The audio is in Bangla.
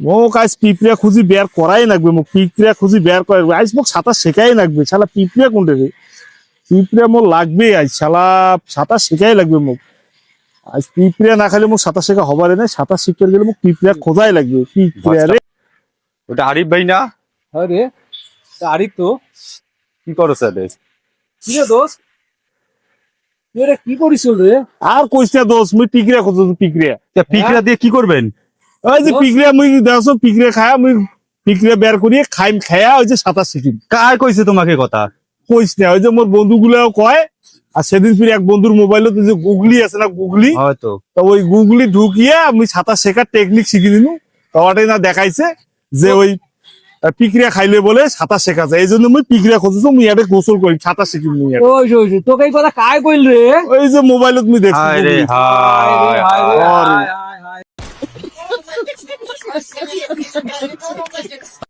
মোক আজ পিঁপড়া খুঁজি বের করাই লাগবে, মোক পিঁপড়া খুঁজি বের করাই লাগবে। আজ মোক সাঁতার শেখাই লাগবে, শালা পিঁপড়া কোনটা রে? পিঁপড়া মোর লাগবে আজ, শালা সাঁতার শেখাই লাগবে মোক। আজ পিঁপড়া না খাইলে মোক সাঁতার শেখা হবারে না, সাঁতার শিখতে গেলে মোক পিঁপড়া খোঁজাই লাগবে। পিঁপড়া রে, ওটা আরিফ ভাই না? হ্যাঁ রে, আরিফ তো। কি করছ রে? কি রে দোস্ত, তুই এটা কি করিস রে? আর কইস না দোষ, মুই পিঁপড়া খোঁজো, পিঁপড়া। পিঁপড়া দিয়ে কি করবেন? ওই যে পিঁপড়া, মুই দেখছো পিঁপড়া খায়া, মুই পিঁপড়া বের করিয়ে খায়া ওই যে সাঁতার শিখিম। কার কইছে তোমাকে কথা? কইস না, ওই যে মোর বন্ধুগুলাও কয়। আর সেদিন ফিরে এক বন্ধুর মোবাইলে যে গুগলি আছে না, গুগলি, হয়তো তো ওই গুগলি ঢুকিয়ে আমি সাঁতার শেখার টেকনিক শিখে দিনু। ওটাই না দেখাইছে যে ওই পিঁপড়া খাইলে বলে সাঁতার শেখা যায়, এই জন্য মুই পিঁপড়া খুঁজেছো, মুই এটা গোসল করি, সাঁতার শিখি মুই। ওই তোকে এই কথা কায় কইল রে? ওই যে মোবাইলত মুই দেখছি। হায় রে গুগলি। হায় রে, হায় হায় রে, হায়। হায়, হায়, হায়।